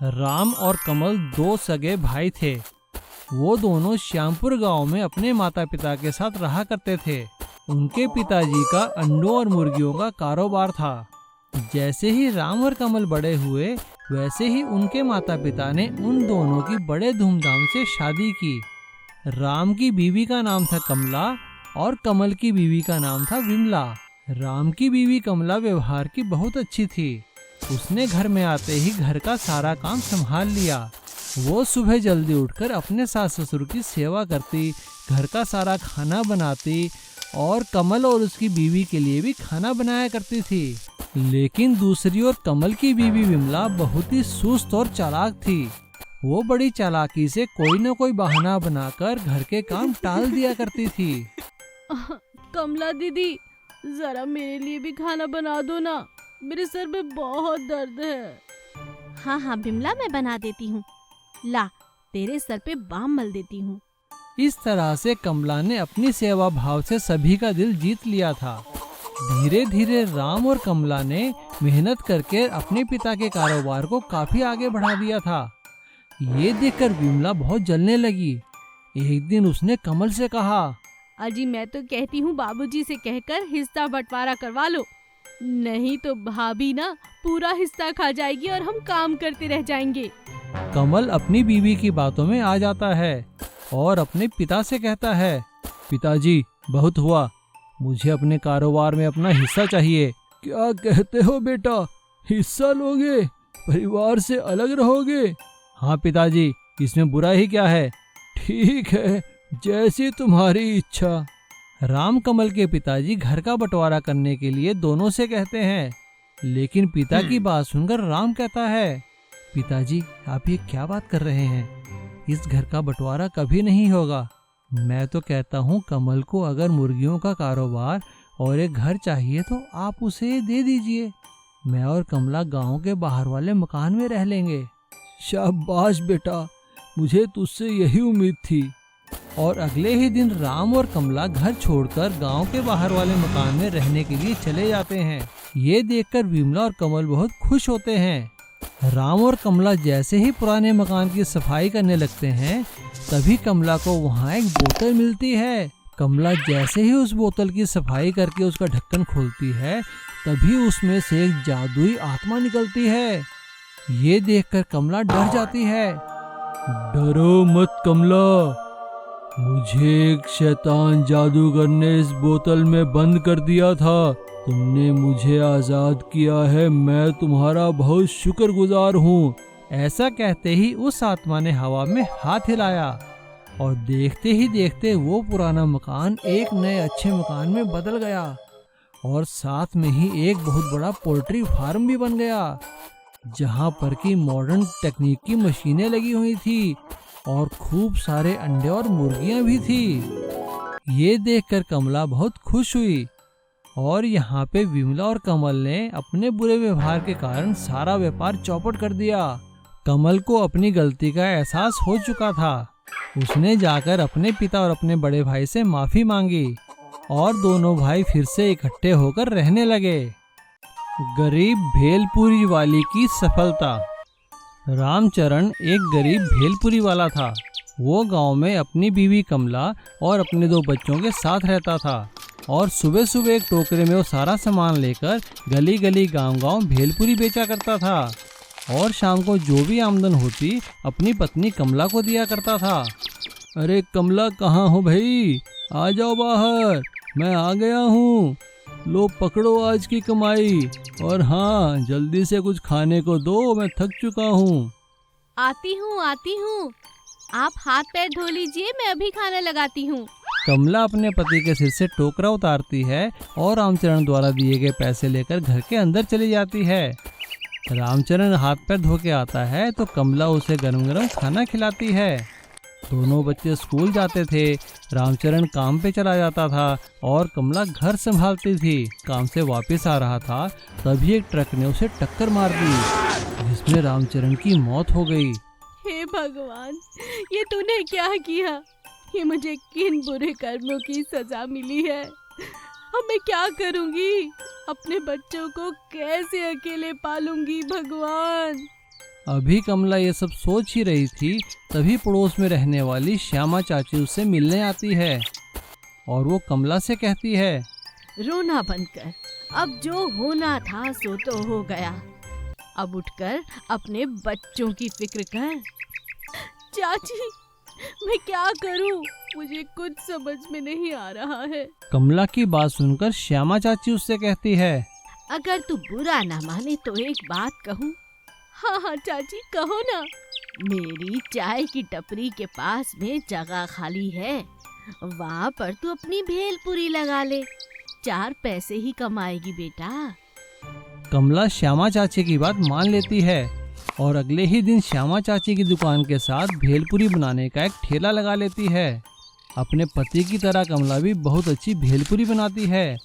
राम और कमल दो सगे भाई थे। वो दोनों श्यामपुर गांव में अपने माता पिता के साथ रहा करते थे। उनके पिताजी का अंडों और मुर्गियों का कारोबार था। जैसे ही राम और कमल बड़े हुए, वैसे ही उनके माता पिता ने उन दोनों की बड़े धूमधाम से शादी की। राम की बीवी का नाम था कमला और कमल की बीवी का नाम था विमला। राम की बीवी कमला व्यवहार की बहुत अच्छी थी। उसने घर में आते ही घर का सारा काम संभाल लिया। वो सुबह जल्दी उठकर अपने सास ससुर की सेवा करती, घर का सारा खाना बनाती और कमल और उसकी बीवी के लिए भी खाना बनाया करती थी। लेकिन दूसरी ओर कमल की बीवी विमला बहुत ही सुस्त और चालाक थी। वो बड़ी चालाकी से कोई न कोई बहाना बनाकर घर के काम टाल दिया करती थी। कमला दीदी, जरा मेरे लिए भी खाना बना दो ना, मेरे सर में बहुत दर्द है। हाँ हाँ बिमला, मैं बना देती हूँ। ला, तेरे सर पे बाम मल देती हूँ। इस तरह से कमला ने अपनी सेवा भाव से सभी का दिल जीत लिया था। धीरे धीरे राम और कमला ने मेहनत करके अपने पिता के कारोबार को काफी आगे बढ़ा दिया था। ये देखकर विमला बहुत जलने लगी। एक दिन उसने कमल से कहा, अजी मैं तो कहती हूँ बाबूजी से कहकर हिस्सा बंटवारा करवा लो, नहीं तो भाभी ना पूरा हिस्सा खा जाएगी और हम काम करते रह जाएंगे। कमल अपनी बीवी की बातों में आ जाता है और अपने पिता से कहता है, पिताजी बहुत हुआ, मुझे अपने कारोबार में अपना हिस्सा चाहिए। क्या कहते हो बेटा, हिस्सा लोगे? परिवार से अलग रहोगे? हाँ पिताजी, इसमें बुरा ही क्या है? ठीक है, जैसी तुम्हारी इच्छा। राम कमल के पिताजी घर का बंटवारा करने के लिए दोनों से कहते हैं, लेकिन पिता की बात सुनकर राम कहता है, पिताजी आप ये क्या बात कर रहे हैं? इस घर का बंटवारा कभी नहीं होगा। मैं तो कहता हूँ कमल को अगर मुर्गियों का कारोबार और एक घर चाहिए तो आप उसे दे दीजिए। मैं और कमला गांव के बाहर वाले मकान में रह लेंगे। शाबाश बेटा, मुझे तुझसे यही उम्मीद थी। और अगले ही दिन राम और कमला घर छोड़कर गांव के बाहर वाले मकान में रहने के लिए चले जाते हैं। ये देखकर विमला और कमल बहुत खुश होते हैं। राम और कमला जैसे ही पुराने मकान की सफाई करने लगते हैं, तभी कमला को वहाँ एक बोतल मिलती है। कमला जैसे ही उस बोतल की सफाई करके उसका ढक्कन खोलती है, तभी उसमें से एक जादुई आत्मा निकलती है। ये देखकर कमला डर जाती है। डरो मत कमला, मुझे एक शैतान जादूगर ने इस बोतल में बंद कर दिया था। तुमने मुझे आजाद किया है, मैं तुम्हारा बहुत शुक्रगुजार हूँ। ऐसा कहते ही उस आत्मा ने हवा में हाथ हिलाया और देखते ही देखते वो पुराना मकान एक नए अच्छे मकान में बदल गया और साथ में ही एक बहुत बड़ा पोल्ट्री फार्म भी बन गया, जहाँ पर की मॉडर्न टेक्निक की मशीनें लगी हुई थी और खूब सारे अंडे और मुर्गियां भी थी। ये देखकर कमला बहुत खुश हुई और यहाँ पे विमला और कमल ने अपने बुरे व्यवहार के कारण सारा व्यापार चौपट कर दिया। कमल को अपनी गलती का एहसास हो चुका था। उसने जाकर अपने पिता और अपने बड़े भाई से माफी मांगी और दोनों भाई फिर से इकट्ठे होकर रहने लगे। गरीब भेलपुरी वाली की सफलता। रामचरण एक गरीब भेलपुरी वाला था। वो गांव में अपनी बीवी कमला और अपने दो बच्चों के साथ रहता था और सुबह सुबह एक टोकरे में वो सारा सामान लेकर गली गली गांव-गांव भेलपुरी बेचा करता था और शाम को जो भी आमदन होती अपनी पत्नी कमला को दिया करता था। अरे कमला कहाँ हो भाई, आ जाओ बाहर, मैं आ गया हूँ। लो पकड़ो आज की कमाई और हाँ जल्दी से कुछ खाने को दो, मैं थक चुका हूँ। आती हूँ, आप हाथ पैर धो लीजिए, मैं अभी खाना लगाती हूँ। कमला अपने पति के सिर से टोकरा उतारती है और रामचरण द्वारा दिए गए पैसे लेकर घर के अंदर चली जाती है। रामचरण हाथ पैर धो के आता है तो कमला उसे गरम गरम खाना खिलाती है। दोनों बच्चे स्कूल जाते थे। रामचरण काम पे चला जाता था और कमला घर संभालती थी। काम से वापस आ रहा था तभी एक ट्रक ने उसे टक्कर मार दी, जिसमें रामचरण की मौत हो गई। हे भगवान, ये तूने क्या किया? ये मुझे किन बुरे कर्मों की सजा मिली है? अब मैं क्या करूंगी? अपने बच्चों को कैसे अकेले पालूंगी भगवान? अभी कमला ये सब सोच ही रही थी, तभी पड़ोस में रहने वाली श्यामा चाची उससे मिलने आती है और वो कमला से कहती है, रोना बंद कर, अब जो होना था सो तो हो गया। अब उठकर अपने बच्चों की फिक्र कर। चाची, मैं क्या करूं? मुझे कुछ समझ में नहीं आ रहा है। कमला की बात सुनकर श्यामा चाची उससे कहती है, अगर तू बुरा ना माने तो एक बात कहूँ। हाँ हाँ चाची, कहो ना। मेरी चाय की टपरी के पास में जगह खाली है, वहाँ पर तू अपनी भेलपुरी लगा ले, 4 पैसे ही कमाएगी बेटा। कमला श्यामा चाची की बात मान लेती है और अगले ही दिन श्यामा चाची की दुकान के साथ भेलपुरी बनाने का एक ठेला लगा लेती है। अपने पति की तरह कमला भी बहुत अच्छी भेलपुरी बनाती है।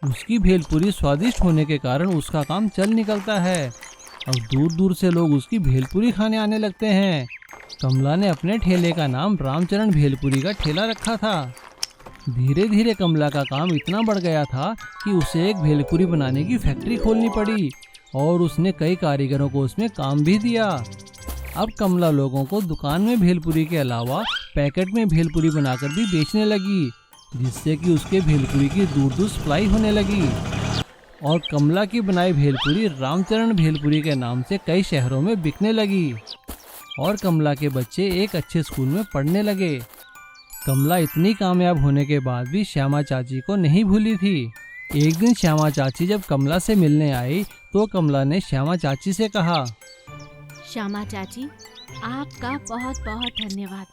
उसकी भेलपुरी स्वादिष्ट होने के कारण उसका काम चल निकलता है। अब दूर दूर से लोग उसकी भेलपुरी खाने आने लगते हैं। कमला ने अपने ठेले का नाम रामचरण भेलपुरी का ठेला रखा था। धीरे धीरे कमला का काम इतना बढ़ गया था कि उसे एक भेलपुरी बनाने की फैक्ट्री खोलनी पड़ी और उसने कई कारीगरों को उसमें काम भी दिया। अब कमला लोगों को दुकान में भेलपुरी के अलावा पैकेट में भेलपुरी बनाकर भी बेचने लगी, जिससे कि उसके भेलपुरी की दूर दूर सप्लाई होने लगी और कमला की बनाई भेलपुरी रामचरण भेलपुरी के नाम से कई शहरों में बिकने लगी और कमला के बच्चे एक अच्छे स्कूल में पढ़ने लगे। कमला इतनी कामयाब होने के बाद भी श्यामा चाची को नहीं भूली थी। एक दिन श्यामा चाची जब कमला से मिलने आई तो कमला ने श्यामा चाची से कहा, श्यामा चाची, आपका बहुत बहुत धन्यवाद।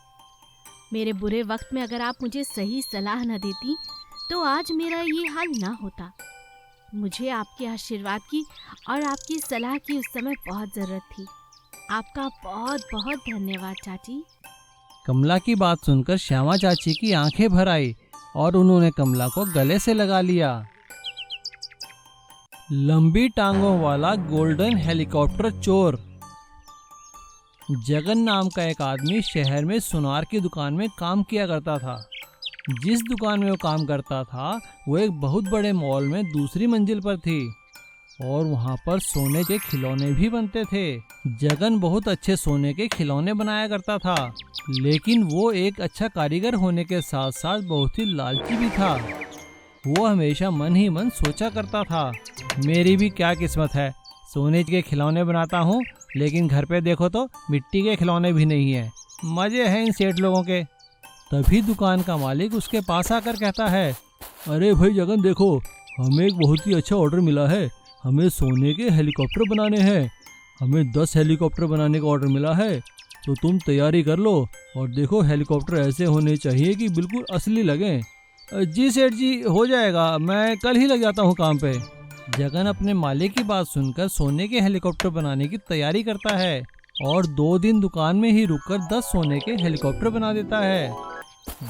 मेरे बुरे वक्त में अगर आप मुझे सही सलाह न देती तो आज मेरा ये हाल ना होता। मुझे आपके आशीर्वाद की और आपकी सलाह की उस समय बहुत ज़रूरत थी। आपका बहुत बहुत धन्यवाद चाची। कमला की बात सुनकर श्यामा चाची की आंखें भर आई और उन्होंने कमला को गले से लगा लिया। लंबी टांगों वाला गोल्डन हेलीकॉप्टर चोर। जगन नाम का एक आदमी शहर में सुनार की दुकान में काम किया करता था। जिस दुकान में वो काम करता था वो एक बहुत बड़े मॉल में दूसरी मंजिल पर थी और वहाँ पर सोने के खिलौने भी बनते थे। जगन बहुत अच्छे सोने के खिलौने बनाया करता था, लेकिन वो एक अच्छा कारीगर होने के साथ साथ बहुत ही लालची भी था। वो हमेशा मन ही मन सोचा करता था, मेरी भी क्या किस्मत है, सोने के खिलौने बनाता हूँ लेकिन घर पे देखो तो मिट्टी के खिलौने भी नहीं है। मजे हैं इन सेठ लोगों के। तभी दुकान का मालिक उसके पास आकर कहता है, अरे भाई जगन, देखो हमें एक बहुत ही अच्छा ऑर्डर मिला है। हमें सोने के हेलीकॉप्टर बनाने हैं। हमें 10 हेलीकॉप्टर बनाने का ऑर्डर मिला है, तो तुम तैयारी कर लो और देखो हेलीकॉप्टर ऐसे होने चाहिए कि बिल्कुल असली लगें। जी सेठ जी, हो जाएगा, मैं कल ही लग जाता हूँ काम पे। जगन अपने मालिक की बात सुनकर सोने के हेलीकॉप्टर बनाने की तैयारी करता है और 2 दिन दुकान में ही रुककर 10 सोने के हेलीकॉप्टर बना देता है।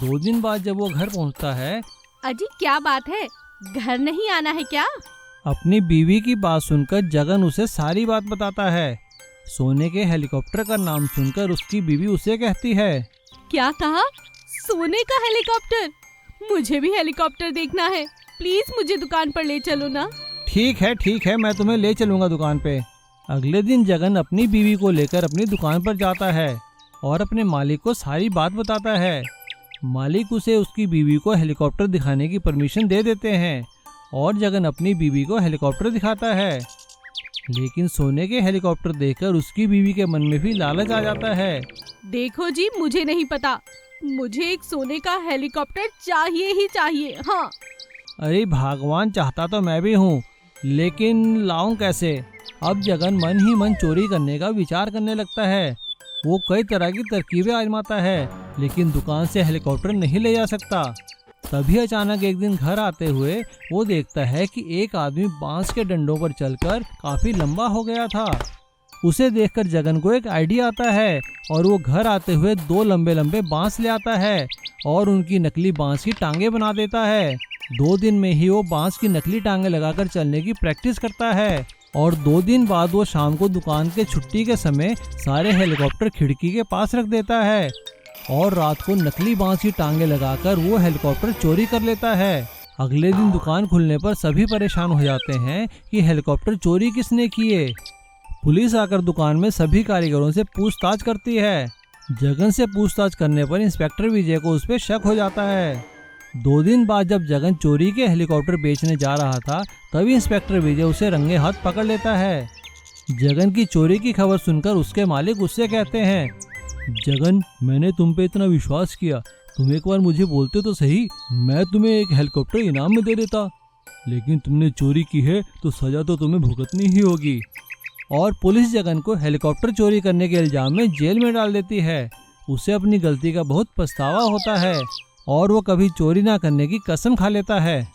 2 दिन बाद जब वो घर पहुँचता है, अजी क्या बात है, घर नहीं आना है क्या? अपनी बीवी की बात सुनकर जगन उसे सारी बात बताता है। सोने के हेलीकॉप्टर का नाम सुनकर उसकी बीवी उसे कहती है, क्या कहा? सोने का हेलीकॉप्टर? मुझे भी हेलीकॉप्टर देखना है, प्लीज मुझे दुकान पर ले चलो ना। ठीक है, मैं तुम्हें ले चलूंगा दुकान पे। अगले दिन जगन अपनी बीवी को लेकर अपनी दुकान पर जाता है और अपने मालिक को सारी बात बताता है। मालिक उसे उसकी बीवी को हेलीकॉप्टर दिखाने की परमिशन दे देते हैं और जगन अपनी बीवी को हेलीकॉप्टर दिखाता है। लेकिन सोने के हेलीकॉप्टर देखकर उसकी बीवी के मन में भी लालच आ जाता है। देखो जी, मुझे नहीं पता, मुझे एक सोने का हेलीकॉप्टर चाहिए ही चाहिए। हाँ। अरे भगवान चाहता तो मैं भी हूँ, लेकिन लाऊं कैसे? अब जगन मन ही मन चोरी करने का विचार करने लगता है। वो कई तरह की तरकीबें आजमाता है, लेकिन दुकान से हेलीकॉप्टर नहीं ले जा सकता। तभी अचानक एक दिन घर आते हुए वो देखता है कि एक आदमी बांस के डंडों पर चलकर काफी लंबा हो गया था। उसे देखकर जगन को एक आइडिया आता है और वो घर आते हुए 2 लंबे लंबे बांस ले आता है और उनकी नकली बांस की टांगे बना देता है। 2 दिन में ही वो बांस की नकली टांगे लगाकर चलने की प्रैक्टिस करता है और 2 दिन बाद वो शाम को दुकान के छुट्टी के समय सारे हेलीकॉप्टर खिड़की के पास रख देता है और रात को नकली बांस की टांगे लगाकर वो हेलीकॉप्टर चोरी कर लेता है। अगले दिन दुकान खुलने पर सभी परेशान हो जाते हैं कि हेलीकॉप्टर चोरी किसने किए। पुलिस आकर दुकान में सभी कारीगरों से पूछताछ करती है। जगन से पूछताछ करने पर इंस्पेक्टर विजय को उस पर शक हो जाता है। 2 दिन बाद जब जगन चोरी के हेलीकॉप्टर बेचने जा रहा था, तभी इंस्पेक्टर विजय उसे रंगे हाथ पकड़ लेता है। जगन की चोरी की खबर सुनकर उसके मालिक उससे कहते हैं, जगन, मैंने तुम पे इतना विश्वास किया, तुम एक बार मुझे बोलते तो सही, मैं तुम्हें एक हेलीकॉप्टर इनाम में दे देता। लेकिन तुमने चोरी की है तो सजा तो तुम्हें भुगतनी ही होगी। और पुलिस जगन को हेलीकॉप्टर चोरी करने के इल्जाम में जेल में डाल देती है। उसे अपनी गलती का बहुत पछतावा होता है और वो कभी चोरी ना करने की कसम खा लेता है।